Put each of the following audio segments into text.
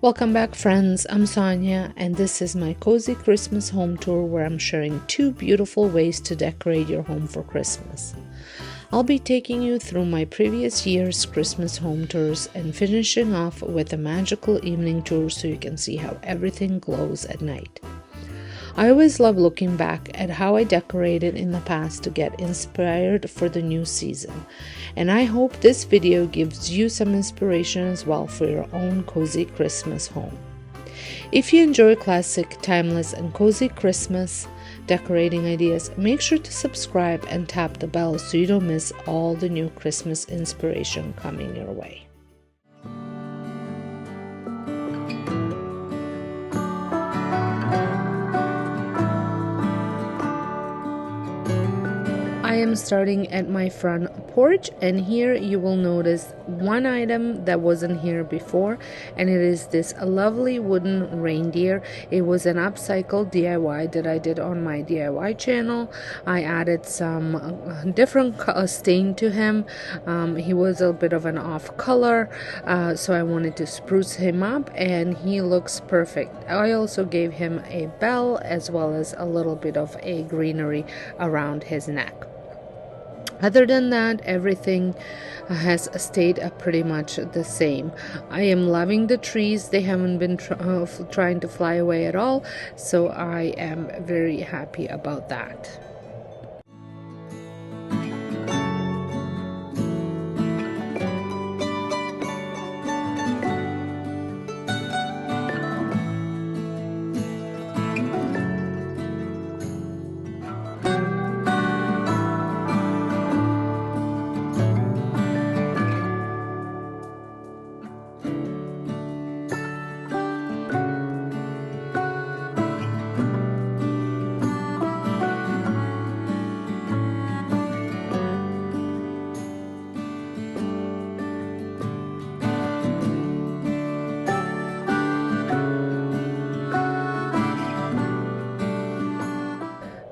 Welcome back, friends. I'm Sonia, and this is my cozy Christmas home tour where I'm sharing 2 beautiful ways to decorate your home for Christmas. I'll be taking you through my previous year's Christmas home tours and finishing off with a magical evening tour so you can see how everything glows at night. I always love looking back at how I decorated in the past to get inspired for the new season, and I hope this video gives you some inspiration as well for your own cozy Christmas home. If you enjoy classic, timeless, and cozy Christmas decorating ideas, make sure to subscribe and tap the bell so you don't miss all the new Christmas inspiration coming your way. I am starting at my front porch, and here you will notice one item that wasn't here before, and it is this lovely wooden reindeer. It was an upcycled DIY that I did on my DIY channel. I added some different stain to him. He was a bit of an off color, so I wanted to spruce him up, and he looks perfect. I also gave him a bell as well as a little bit of a greenery around his neck. Other than that, everything has stayed pretty much the same. I am loving the trees. They haven't been trying to fly away at all, so I am very happy about that.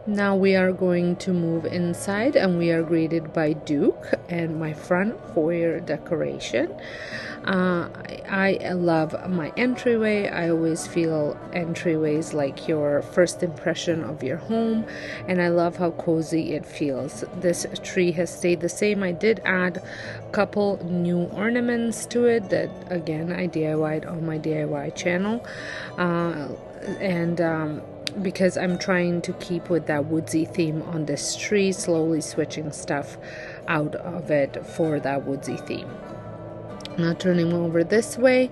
Now we are going to move inside, and we are greeted by Duke and my front foyer decoration. I love my entryway. I always feel entryways like your first impression of your home, and I love how cozy it feels. This tree has stayed the same. I did add a couple new ornaments to it that again I DIY'd on my DIY channel, because I'm trying to keep with that woodsy theme on this tree, slowly switching stuff out of it for that woodsy theme. Now turning over this way,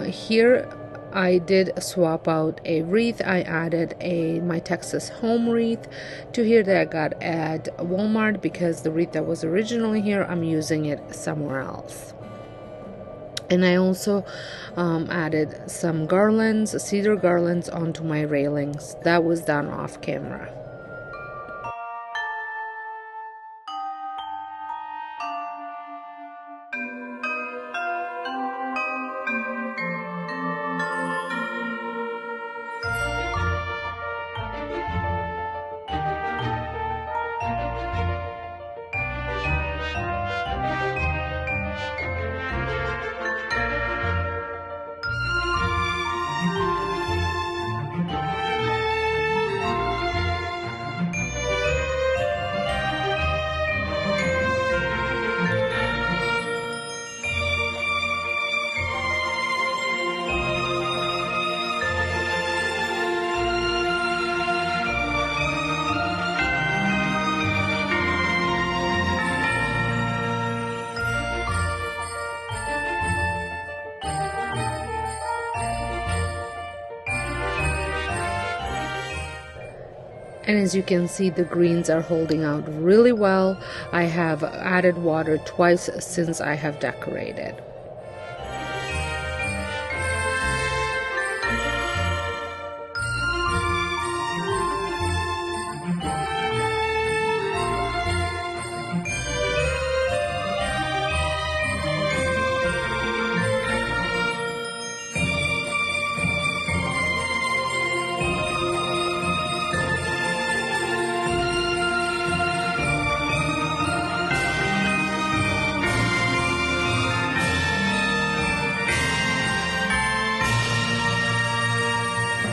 here I did swap out a wreath. I added my Texas home wreath to here that I got at Walmart because the wreath that was originally here, I'm using it somewhere else. And I also added some garlands, cedar garlands, onto my railings. That was done off camera. And as you can see, the greens are holding out really well. I have added water twice since I have decorated.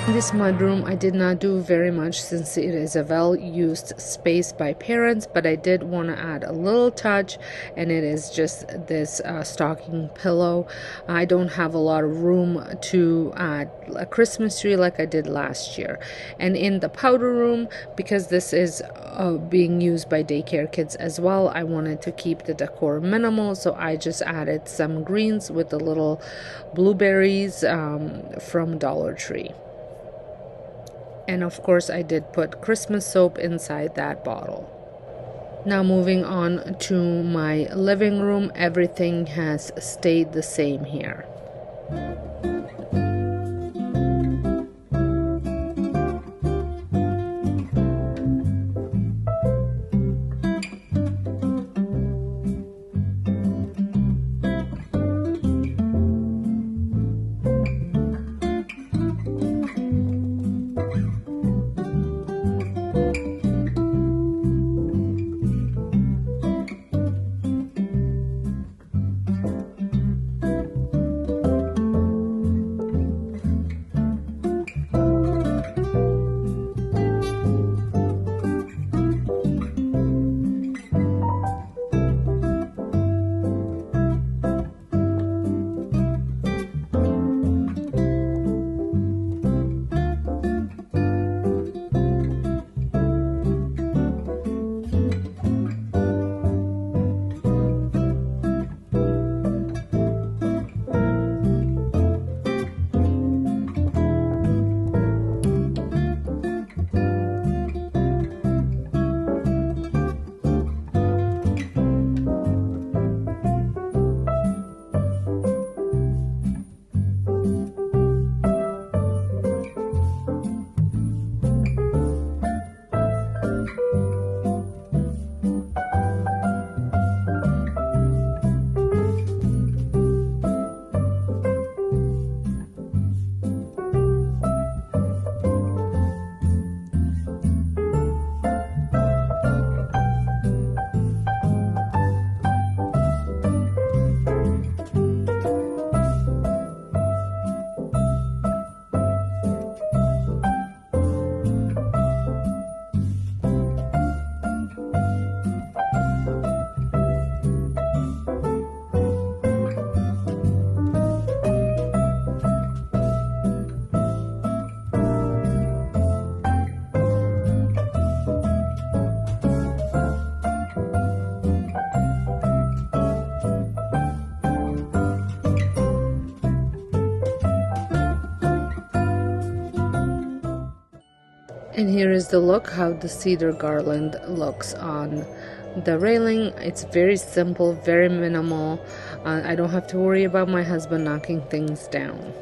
This mudroom I did not do very much since it is a well-used space by parents, but I did want to add a little touch, and it is just this stocking pillow. I don't have a lot of room to add a Christmas tree like I did last year. And in the powder room, because this is being used by daycare kids as well, I wanted to keep the decor minimal, so I just added some greens with the little blueberries from Dollar Tree. And of course I did put Christmas soap inside that bottle. Now moving on to my living room, everything has stayed the same here. And here is the look, how the cedar garland looks on the railing. It's very simple, very minimal. I don't have to worry about my husband knocking things down.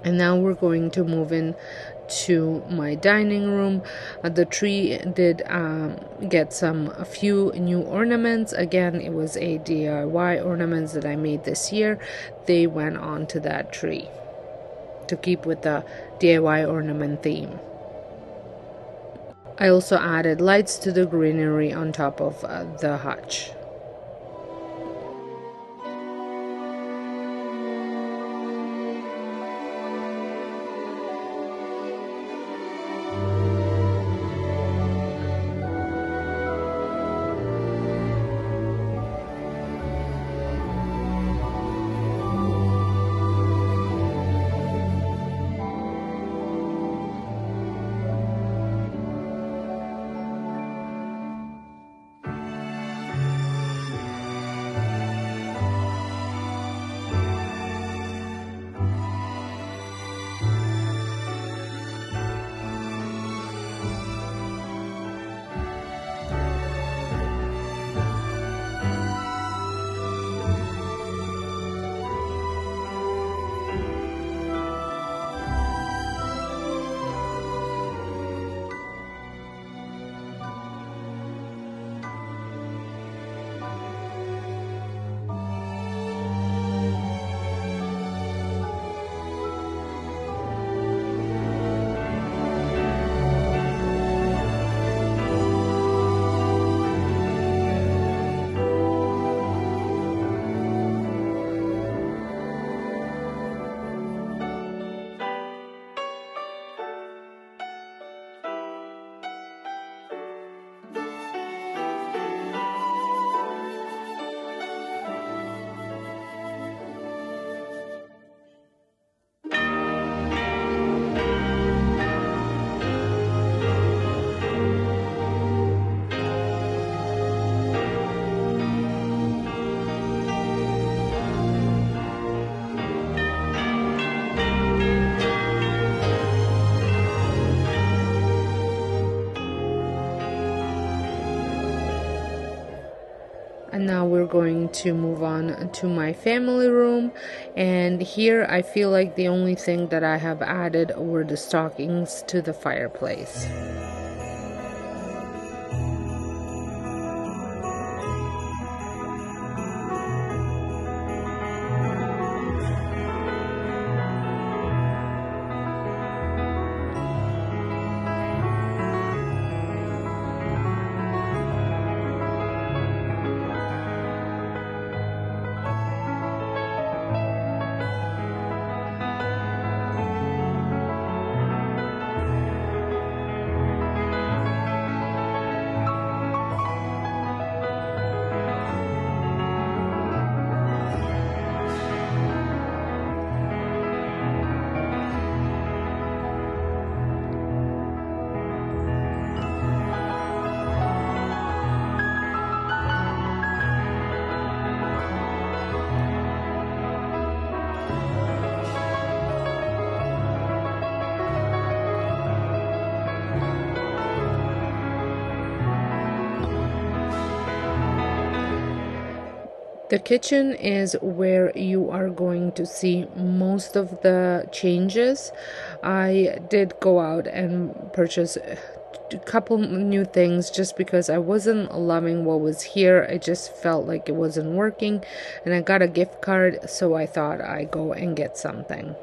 And now we're going to move in to my dining room. The tree did get a few new ornaments. Again, it was a DIY ornaments that I made this year. They went on to that tree to keep with the DIY ornament theme. I also added lights to the greenery on top of the hutch. Now we're going to move on to my family room, and here I feel like the only thing that I have added were the stockings to the fireplace. The kitchen is where you are going to see most of the changes. I did go out and purchase a couple new things just because I wasn't loving what was here. I just felt like it wasn't working, and I got a gift card, so I thought I'd go and get something.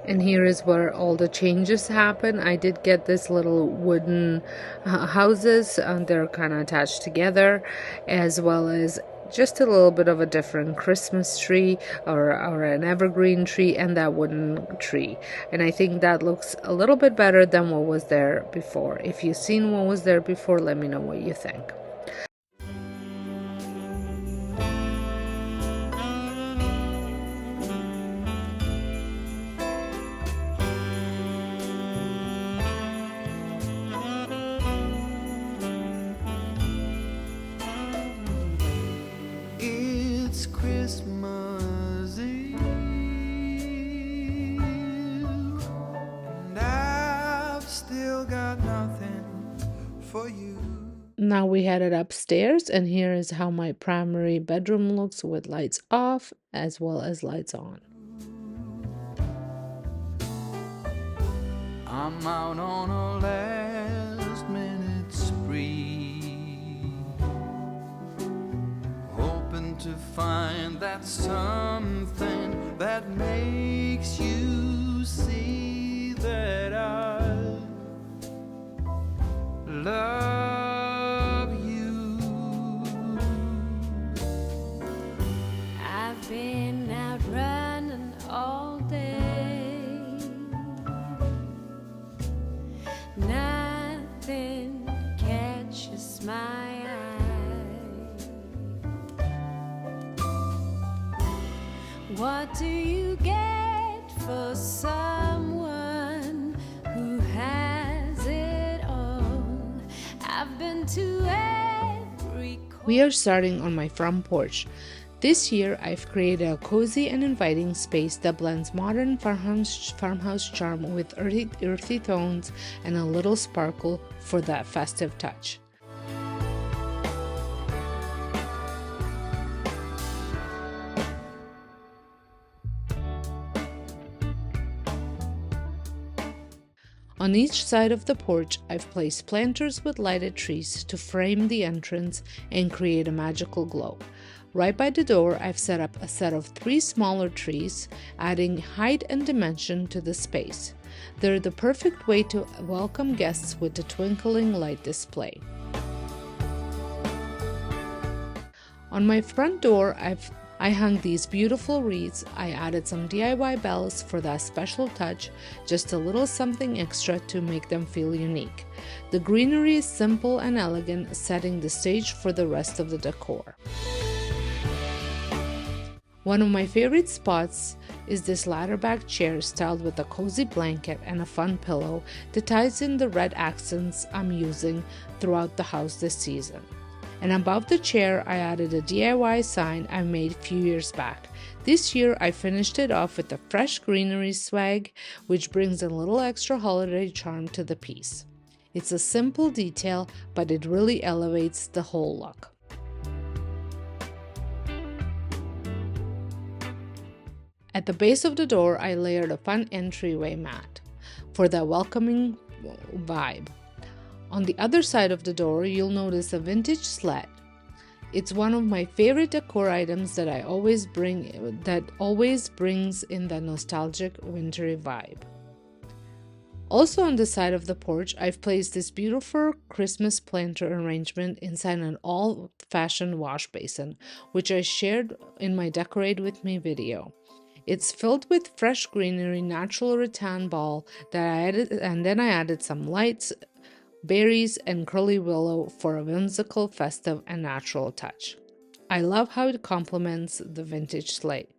And here is where all the changes happen. I did get this little wooden houses. They're kind of attached together, as well as just a little bit of a different Christmas tree or an evergreen tree and that wooden tree. And I think that looks a little bit better than what was there before. If you've seen what was there before, let me know what you think. Christmas Eve, and I've still got nothing for you. Now we headed upstairs, and here is how my primary bedroom looks with lights off as well as lights on. I'm out on a last minute spree, hoping to find that something that makes you see that I love you. I've been out running all day, nothing catches my What do you get for someone who has it all? I've been to every We are starting on my front porch. This year, I've created a cozy and inviting space that blends modern farmhouse charm with earthy tones and a little sparkle for that festive touch. On each side of the porch, I've placed planters with lighted trees to frame the entrance and create a magical glow. Right by the door, I've set up a set of 3 smaller trees, adding height and dimension to the space. They're the perfect way to welcome guests with the twinkling light display. On my front door, I hung these beautiful wreaths. I added some DIY bells for that special touch, just a little something extra to make them feel unique. The greenery is simple and elegant, setting the stage for the rest of the decor. One of my favorite spots is this ladder-back chair styled with a cozy blanket and a fun pillow that ties in the red accents I'm using throughout the house this season. And above the chair, I added a DIY sign I made a few years back. This year, I finished it off with a fresh greenery swag, which brings a little extra holiday charm to the piece. It's a simple detail, but it really elevates the whole look. At the base of the door, I layered a fun entryway mat for that welcoming vibe. On the other side of the door, you'll notice a vintage sled. It's one of my favorite decor items that always brings in the nostalgic wintry vibe. Also on the side of the porch, I've placed this beautiful Christmas planter arrangement inside an old-fashioned wash basin, which I shared in my Decorate With Me video. It's filled with fresh greenery, natural rattan ball that I added, and then I added some lights, berries, and curly willow for a whimsical, festive, and natural touch. I love how it complements the vintage slate.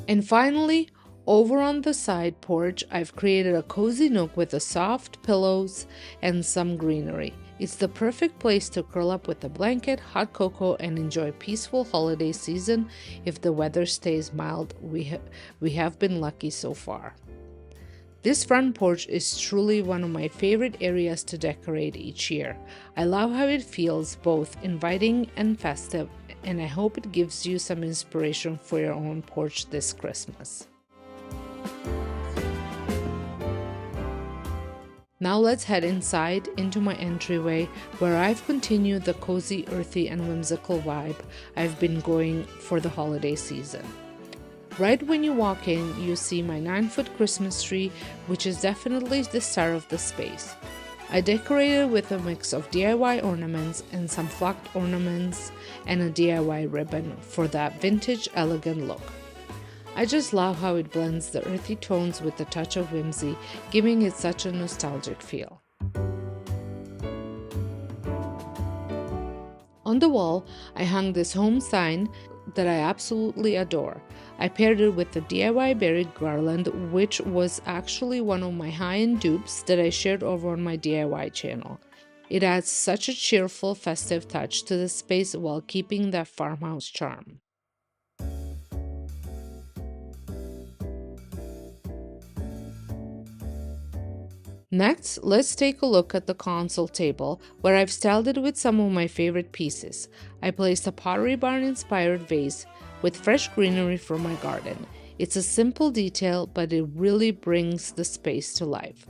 And finally, over on the side porch, I've created a cozy nook with soft pillows and some greenery. It's the perfect place to curl up with a blanket, hot cocoa, and enjoy a peaceful holiday season if the weather stays mild. We have been lucky so far. This front porch is truly one of my favorite areas to decorate each year. I love how it feels both inviting and festive, and I hope it gives you some inspiration for your own porch this Christmas. Now let's head inside into my entryway, where I've continued the cozy, earthy, and whimsical vibe I've been going for the holiday season. Right when you walk in, you see my 9-foot Christmas tree, which is definitely the star of the space. I decorated with a mix of DIY ornaments and some flocked ornaments and a DIY ribbon for that vintage, elegant look. I just love how it blends the earthy tones with a touch of whimsy, giving it such a nostalgic feel. On the wall, I hung this home sign that I absolutely adore. I paired it with a DIY buried garland, which was actually one of my high-end dupes that I shared over on my DIY channel. It adds such a cheerful, festive touch to the space while keeping that farmhouse charm. Next, let's take a look at the console table, where I've styled it with some of my favorite pieces. I placed a Pottery Barn inspired vase with fresh greenery from my garden. It's a simple detail, but it really brings the space to life.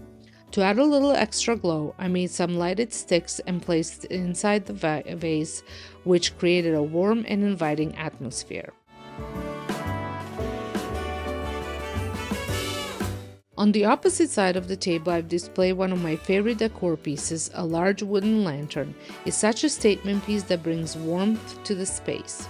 To add a little extra glow, I made some lighted sticks and placed it inside the vase, which created a warm and inviting atmosphere. On the opposite side of the table, I've displayed one of my favorite decor pieces, a large wooden lantern. It's such a statement piece that brings warmth to the space.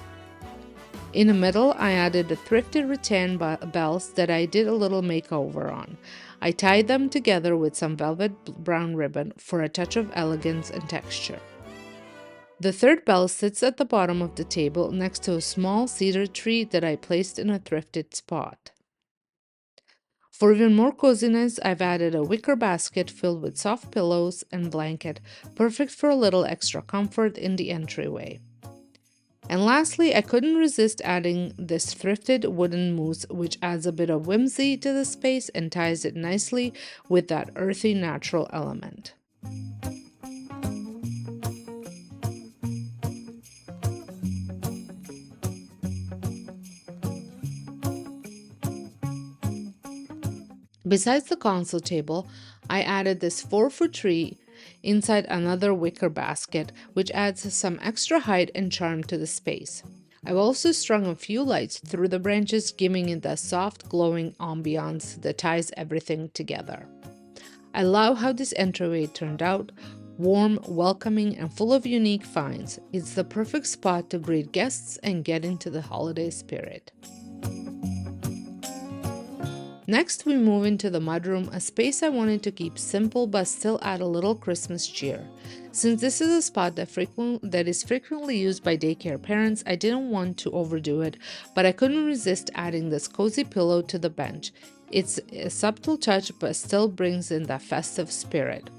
In the middle, I added the thrifted rattan bells that I did a little makeover on. I tied them together with some velvet brown ribbon for a touch of elegance and texture. The third bell sits at the bottom of the table next to a small cedar tree that I placed in a thrifted spot. For even more coziness, I've added a wicker basket filled with soft pillows and blanket, perfect for a little extra comfort in the entryway. And lastly, I couldn't resist adding this thrifted wooden mousse, which adds a bit of whimsy to the space and ties it nicely with that earthy natural element. Besides the console table, I added this 4-foot tree inside another wicker basket, which adds some extra height and charm to the space. I've also strung a few lights through the branches, giving it the soft, glowing ambiance that ties everything together. I love how this entryway turned out, warm, welcoming, and full of unique finds. It's the perfect spot to greet guests and get into the holiday spirit. Next, we move into the mudroom, a space I wanted to keep simple but still add a little Christmas cheer. Since this is a spot that is frequently used by daycare parents, I didn't want to overdo it, but I couldn't resist adding this cozy pillow to the bench. It's a subtle touch but still brings in that festive spirit.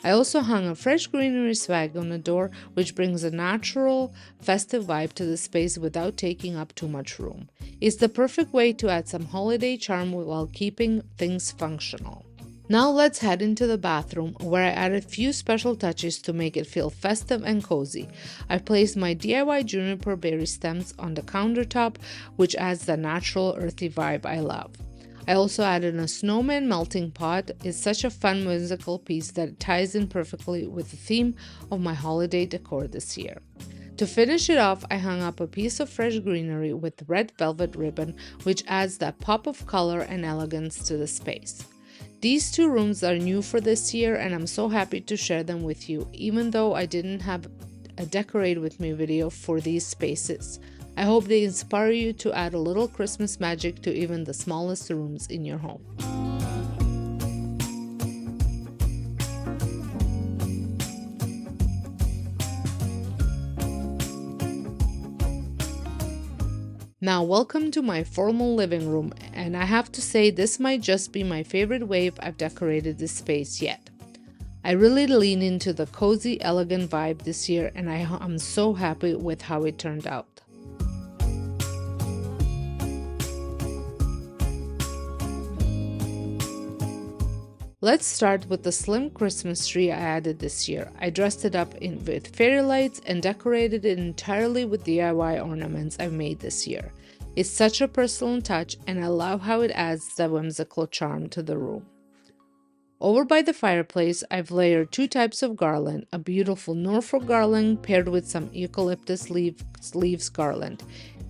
I also hung a fresh greenery swag on the door, which brings a natural, festive vibe to the space without taking up too much room. It's the perfect way to add some holiday charm while keeping things functional. Now let's head into the bathroom, where I added a few special touches to make it feel festive and cozy. I placed my DIY juniper berry stems on the countertop, which adds the natural, earthy vibe I love. I also added a snowman melting pot. It's such a fun whimsical piece that ties in perfectly with the theme of my holiday decor this year. To finish it off, I hung up a piece of fresh greenery with red velvet ribbon, which adds that pop of color and elegance to the space. These two rooms are new for this year, and I'm so happy to share them with you, even though I didn't have a Decorate With Me video for these spaces. I hope they inspire you to add a little Christmas magic to even the smallest rooms in your home. Now, welcome to my formal living room, and I have to say this might just be my favorite way I've decorated this space yet. I really lean into the cozy, elegant vibe this year, and I'm so happy with how it turned out. Let's start with the slim Christmas tree I added this year. I dressed it up with fairy lights and decorated it entirely with DIY ornaments I've made this year. It's such a personal touch, and I love how it adds the whimsical charm to the room. Over by the fireplace, I've layered 2 types of garland, a beautiful Norfolk garland paired with some eucalyptus leaves garland.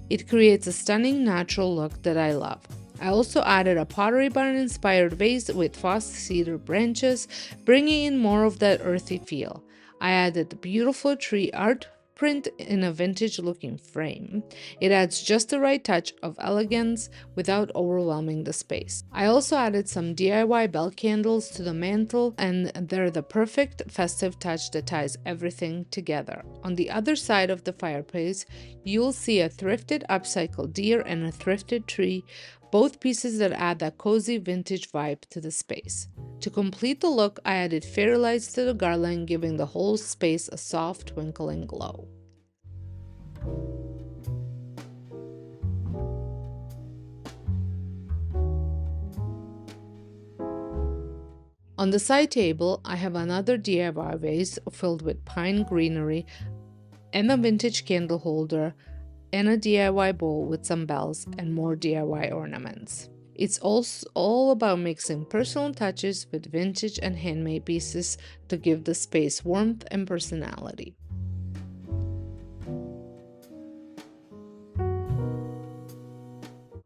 It creates a stunning natural look that I love. I also added a Pottery Barn inspired vase with false cedar branches, bringing in more of that earthy feel. I added the beautiful tree art print in a vintage looking frame. It adds just the right touch of elegance without overwhelming the space. I also added some DIY bell candles to the mantle, and they're the perfect festive touch that ties everything together. On the other side of the fireplace, you'll see a thrifted upcycled deer and a thrifted tree, both pieces that add that cozy vintage vibe to the space. To complete the look, I added fairy lights to the garland, giving the whole space a soft, twinkling glow. On the side table, I have another DIY vase filled with pine greenery and a vintage candle holder and a DIY bowl with some bells and more DIY ornaments. It's also all about mixing personal touches with vintage and handmade pieces to give the space warmth and personality.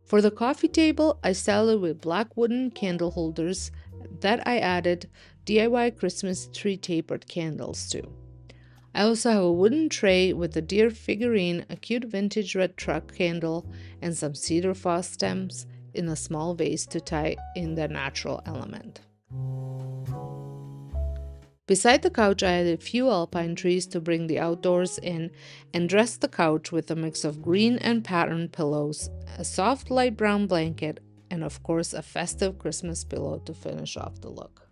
For the coffee table, I styled it with black wooden candle holders that I added DIY Christmas tree tapered candles to. I also have a wooden tray with a deer figurine, a cute vintage red truck candle, and some cedar frost stems in a small vase to tie in the natural element. Beside the couch, I added a few alpine trees to bring the outdoors in and dressed the couch with a mix of green and patterned pillows, a soft light brown blanket, and of course a festive Christmas pillow to finish off the look.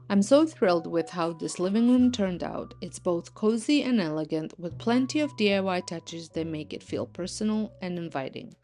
I'm so thrilled with how this living room turned out. It's both cozy and elegant, with plenty of DIY touches that make it feel personal and inviting.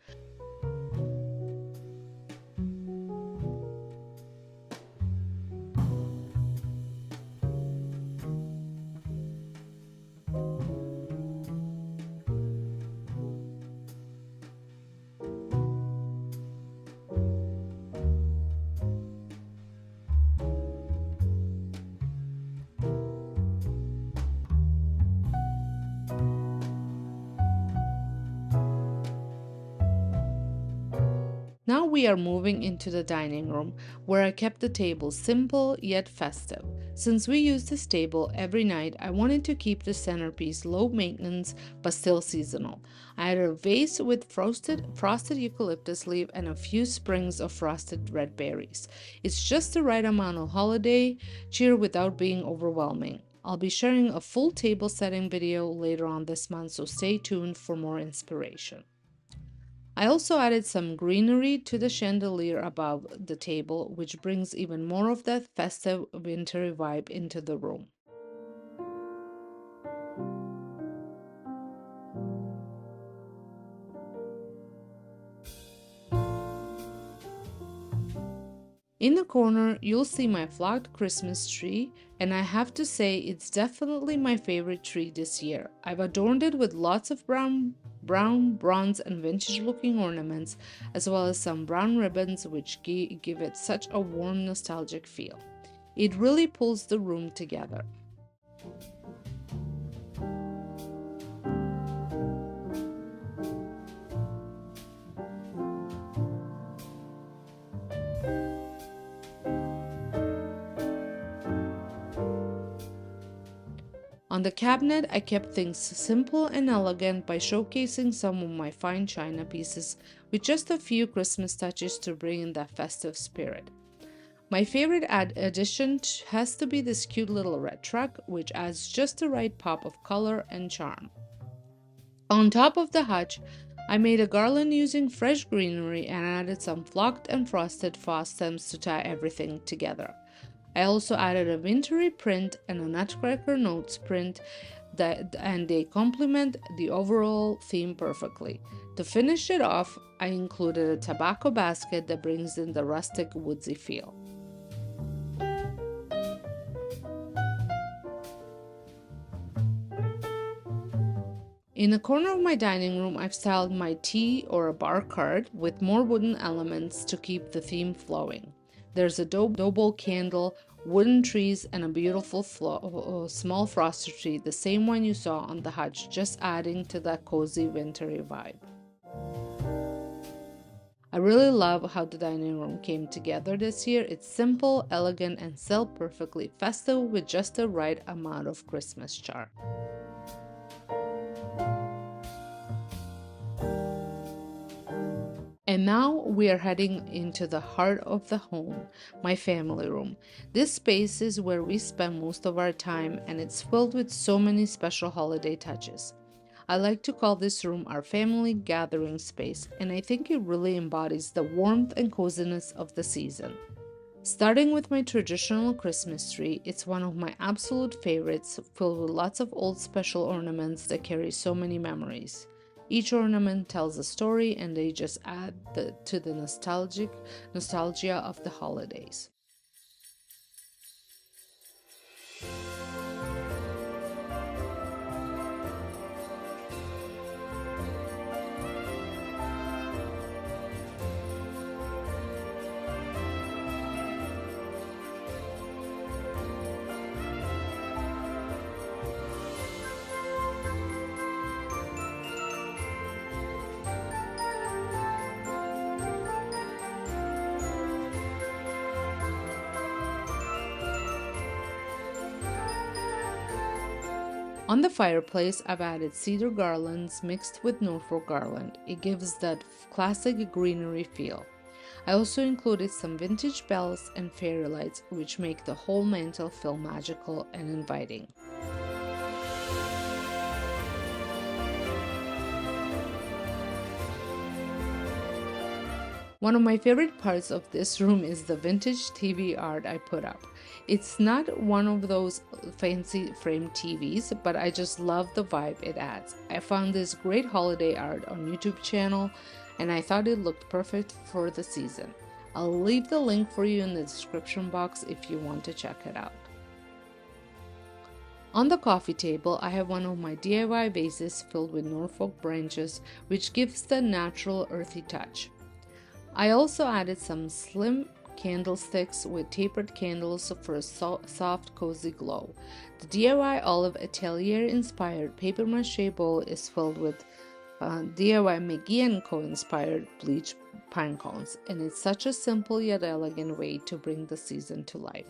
Now we are moving into the dining room, where I kept the table simple yet festive. Since we use this table every night, I wanted to keep the centerpiece low maintenance but still seasonal. I added a vase with frosted eucalyptus leaf and a few sprigs of frosted red berries. It's just the right amount of holiday cheer without being overwhelming. I'll be sharing a full table setting video later on this month, so stay tuned for more inspiration. I also added some greenery to the chandelier above the table, which brings even more of that festive wintry vibe into the room. In the corner, you'll see my flocked Christmas tree, and I have to say it's definitely my favorite tree this year. I've adorned it with lots of brown, bronze, and vintage-looking ornaments, as well as some brown ribbons which give it such a warm, nostalgic feel. It really pulls the room together. On the cabinet, I kept things simple and elegant by showcasing some of my fine china pieces with just a few Christmas touches to bring in that festive spirit. My favorite addition has to be this cute little red truck, which adds just the right pop of color and charm. On top of the hutch, I made a garland using fresh greenery and added some flocked and frosted frost stems to tie everything together. I also added a wintry print and a Nutcracker Notes print and they complement the overall theme perfectly. To finish it off, I included a tobacco basket that brings in the rustic woodsy feel. In the corner of my dining room, I've styled my tea or a bar cart with more wooden elements to keep the theme flowing. There's a dough bowl candle, wooden trees, and a beautiful small frosted tree, the same one you saw on the hutch, just adding to that cozy wintry vibe. I really love how the dining room came together this year. It's simple, elegant, and still perfectly festive with just the right amount of Christmas charm. And now we are heading into the heart of the home, my family room. This space is where we spend most of our time, and it's filled with so many special holiday touches. I like to call this room our family gathering space, and I think it really embodies the warmth and coziness of the season. Starting with my traditional Christmas tree, it's one of my absolute favorites, filled with lots of old special ornaments that carry so many memories. Each ornament tells a story, and they just add to the nostalgia of the holidays. On the fireplace, I've added cedar garlands mixed with Norfolk garland. It gives that classic greenery feel. I also included some vintage bells and fairy lights, which make the whole mantel feel magical and inviting. One of my favorite parts of this room is the vintage TV art I put up. It's not one of those fancy framed TVs, but I just love the vibe it adds. I found this great holiday art on YouTube channel and I thought it looked perfect for the season. I'll leave the link for you in the description box if you want to check it out. On the coffee table, I have one of my DIY vases filled with Norfolk branches, which gives the natural earthy touch. I also added some slim candlesticks with tapered candles for a soft, cozy glow. The DIY Olive Atelier inspired paper mache bowl is filled with DIY McGee & Co. inspired bleached pine cones, and it's such a simple yet elegant way to bring the season to life.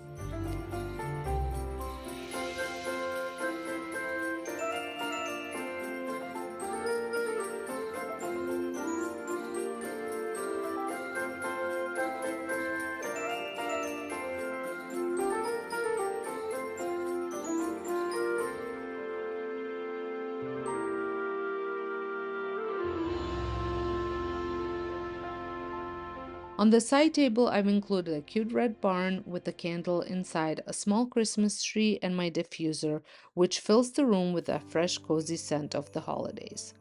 On the side table, I've included a cute red barn with a candle inside, a small Christmas tree, and my diffuser, which fills the room with a fresh, cozy scent of the holidays.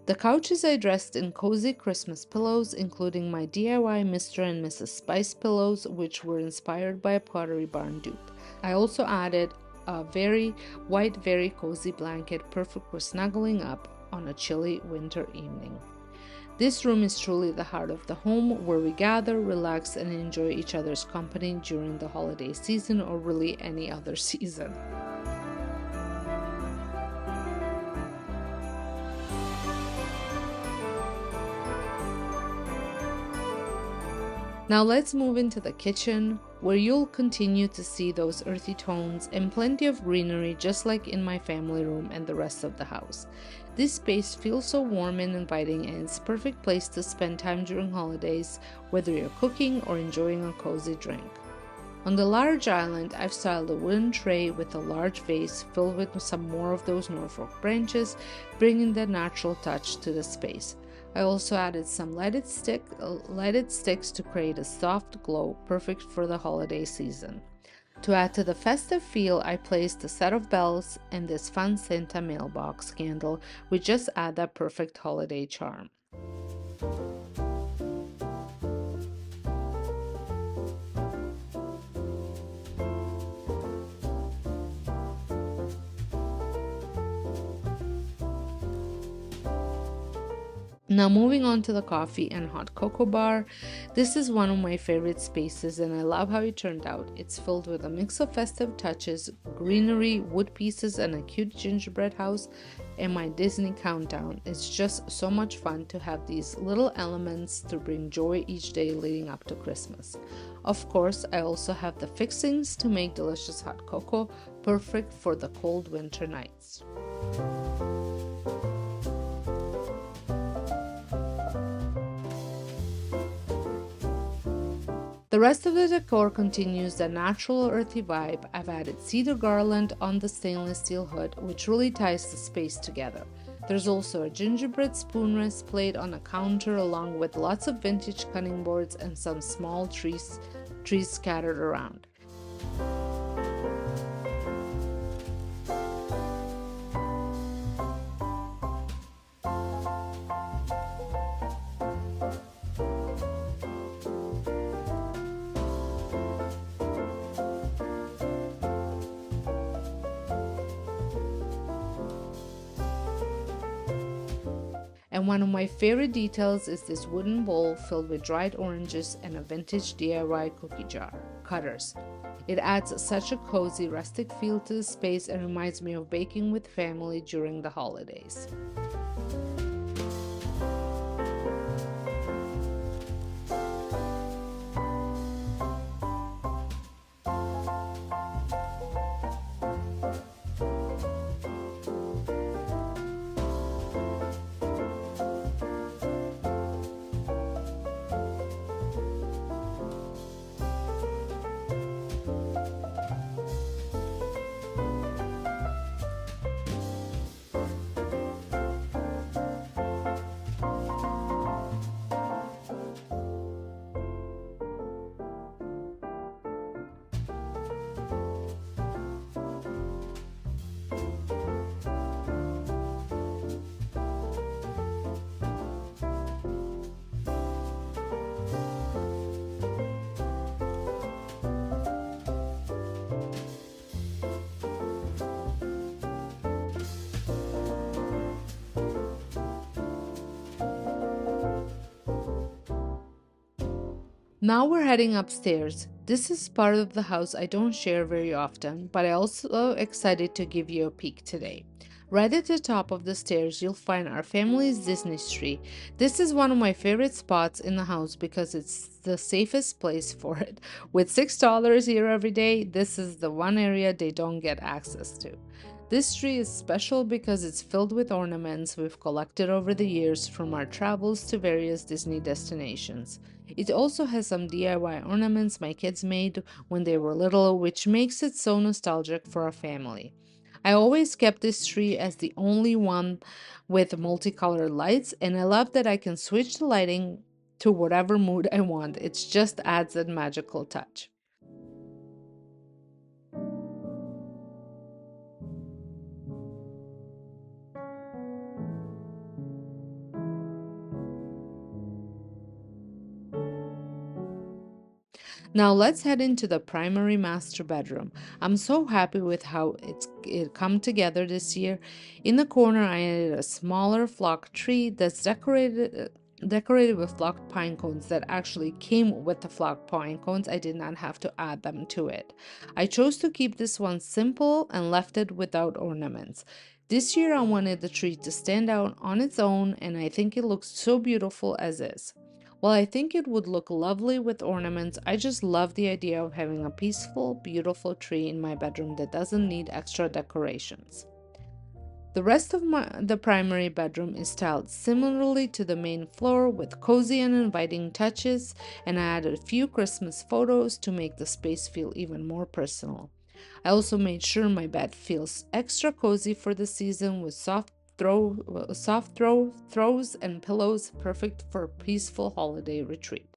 The couches I dressed in cozy Christmas pillows, including my DIY Mr. and Mrs. Spice pillows, which were inspired by a Pottery Barn dupe. I also added a very cozy blanket, perfect for snuggling up on a chilly winter evening. This room is truly the heart of the home, where we gather, relax, and enjoy each other's company during the holiday season or really any other season. Now let's move into the kitchen, where you'll continue to see those earthy tones and plenty of greenery, just like in my family room and the rest of the house. This space feels so warm and inviting, and it's a perfect place to spend time during holidays, whether you're cooking or enjoying a cozy drink. On the large island, I've styled a wooden tray with a large vase filled with some more of those Norfolk branches, bringing the natural touch to the space. I also added some lighted sticks to create a soft glow, perfect for the holiday season. To add to the festive feel, I placed a set of bells and this fun Santa mailbox candle, which just add that perfect holiday charm. Now moving on to the coffee and hot cocoa bar. This is one of my favorite spaces and I love how it turned out. It's filled with a mix of festive touches, greenery, wood pieces, and a cute gingerbread house, and my Disney countdown. It's just so much fun to have these little elements to bring joy each day leading up to Christmas. Of course, I also have the fixings to make delicious hot cocoa, perfect for the cold winter nights. The rest of the decor continues the natural earthy vibe. I've added cedar garland on the stainless steel hood, which really ties the space together. There's also a gingerbread spoon rest plate on a counter, along with lots of vintage cutting boards and some small trees scattered around. And one of my favorite details is this wooden bowl filled with dried oranges and a vintage DIY cookie jar cutters. It adds such a cozy, rustic feel to the space and reminds me of baking with family during the holidays. Now we're heading upstairs. This is part of the house I don't share very often, but I also excited to give you a peek today. Right at the top of the stairs, you'll find our family's Disney tree. This is one of my favorite spots in the house because it's the safest place for it. With $6 here every day, this is the one area they don't get access to. This tree is special because it's filled with ornaments we've collected over the years from our travels to various Disney destinations. It also has some DIY ornaments my kids made when they were little, which makes it so nostalgic for our family. I always kept this tree as the only one with multicolored lights, and I love that I can switch the lighting to whatever mood I want. It just adds that magical touch. Now let's head into the primary master bedroom. I'm so happy with how it come together this year. In the corner, I added a smaller flock tree that's decorated with flocked pine cones that actually came with the flocked pine cones. I did not have to add them to it. I chose to keep this one simple and left it without ornaments. This year I wanted the tree to stand out on its own, and I think it looks so beautiful as is. While I think it would look lovely with ornaments, I just love the idea of having a peaceful, beautiful tree in my bedroom that doesn't need extra decorations. The rest of the primary bedroom is styled similarly to the main floor with cozy and inviting touches, and I added a few Christmas photos to make the space feel even more personal. I also made sure my bed feels extra cozy for the season with soft throws and pillows, perfect for a peaceful holiday retreat.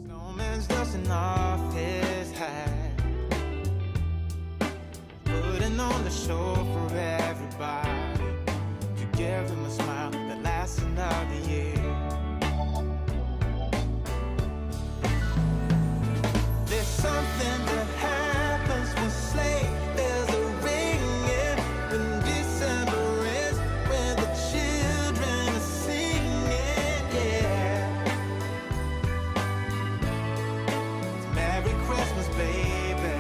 Snowman's dusting off his hat, putting on the show for everybody, to give them a smile that lasts another year. There's something that happens when sleigh bells are ringing, when December ends, when the children are singing, yeah. It's Merry Christmas, baby.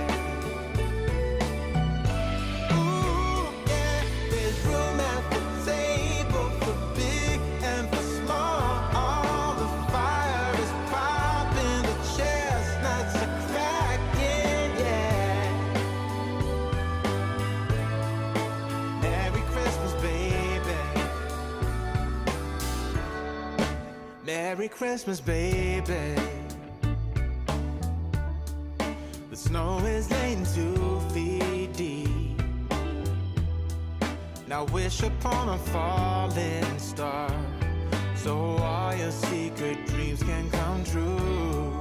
Ooh, yeah. There's room at the table for big and for small. The fire is popping, the chestnuts are cracking, yeah. Merry Christmas, baby. Merry Christmas, baby. The snow is laying 2 feet deep. Now wish upon a falling star, so all your secret dreams can come true.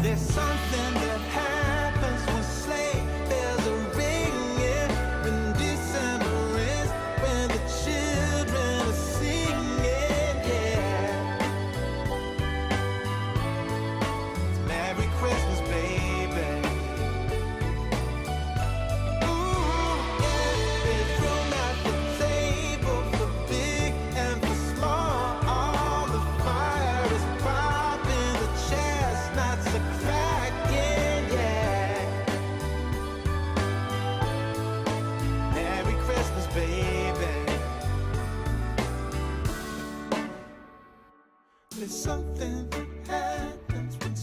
There's something that happens when sleigh bells are ringing, when December ends, when the children are singing, yeah. It's Merry Christmas, baby. Ooh, yeah. There's room at the table for big and for small. The fire is popping, the chestnuts are cracking, yeah. Merry Christmas, baby. There's something that happens when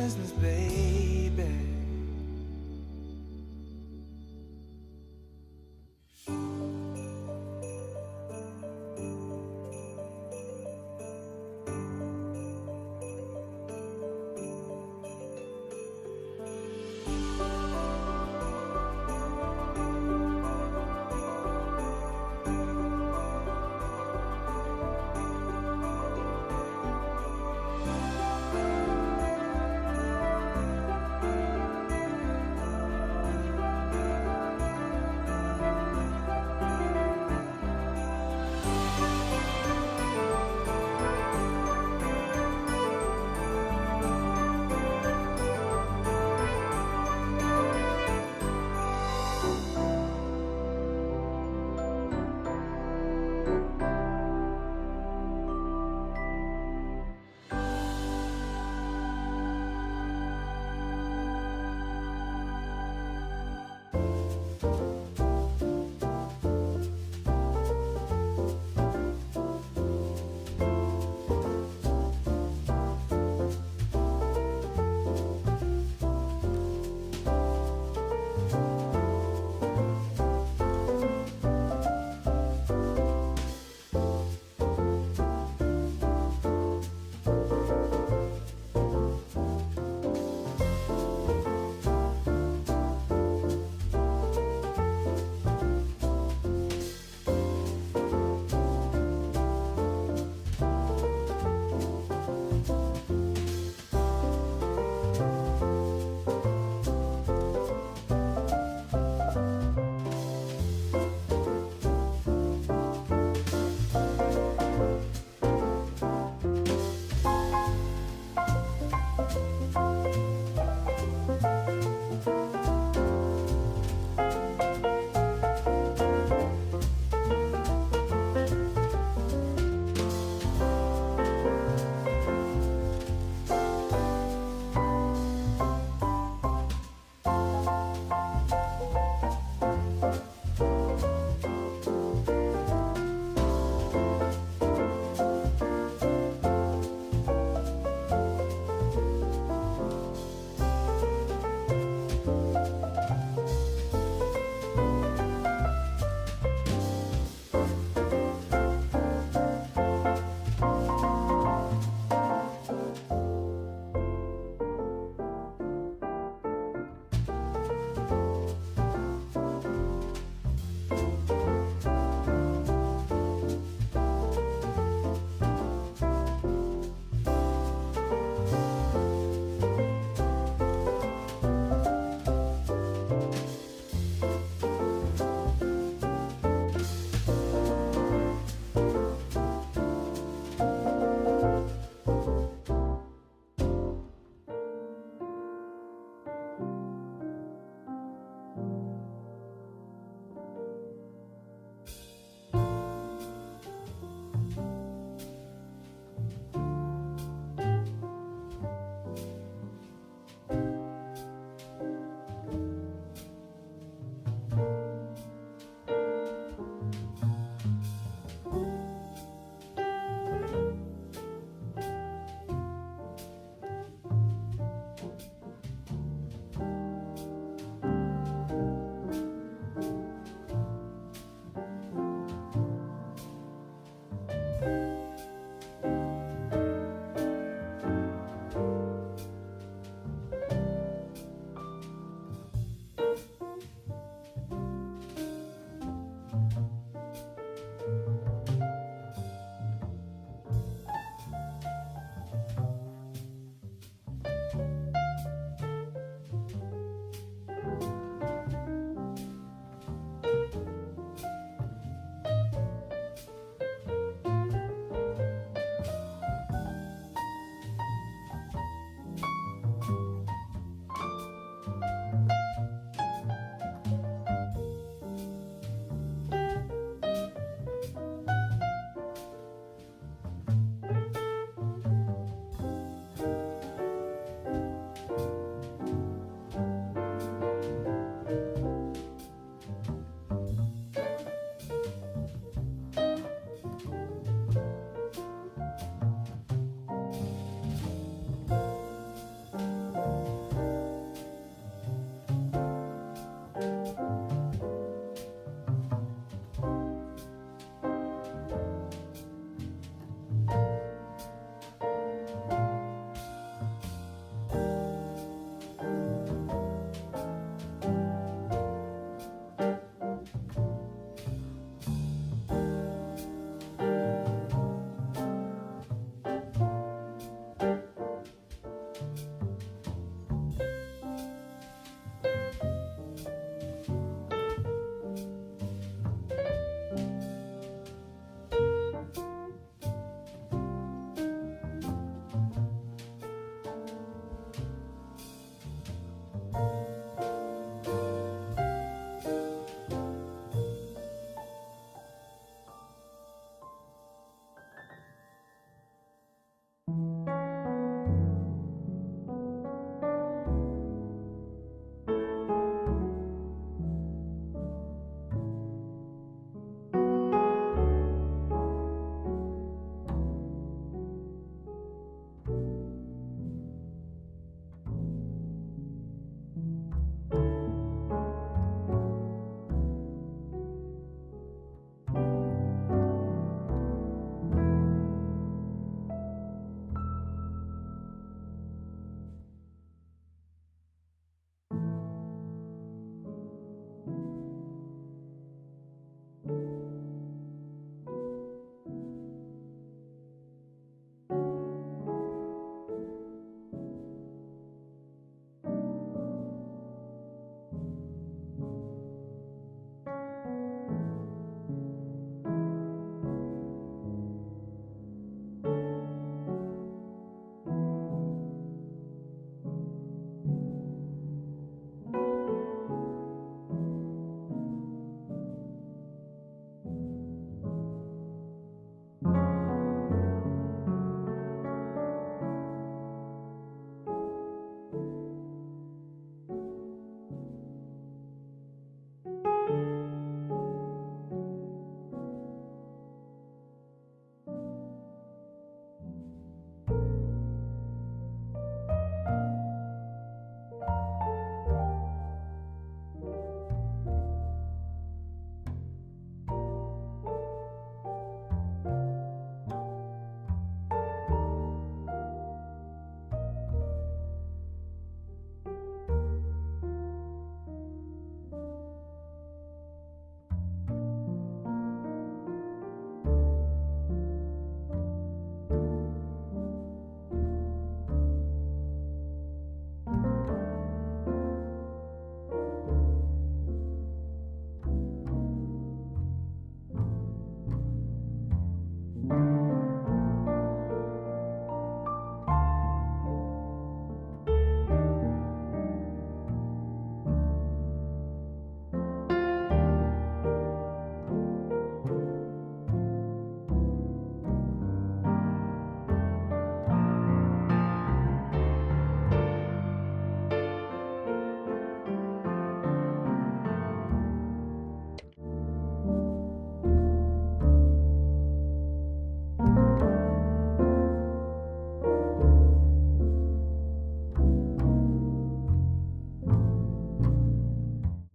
business, baby.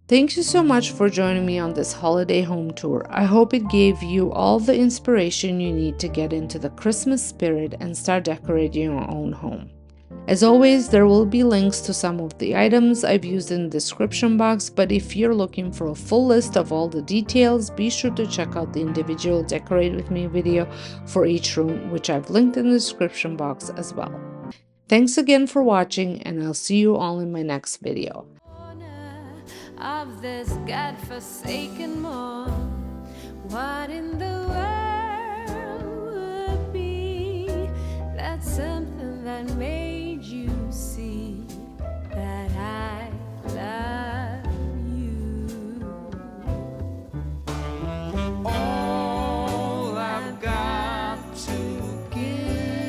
Thank you so much for joining me on this holiday home tour. I hope it gave you all the inspiration you need to get into the Christmas spirit and start decorating your own home. As always, there will be links to some of the items I've used in the description box, but if you're looking for a full list of all the details, be sure to check out the individual Decorate With Me video for each room, which I've linked in the description box as well. Thanks again for watching, and I'll see you all in my next video. Of this godforsaken moor, what in the world?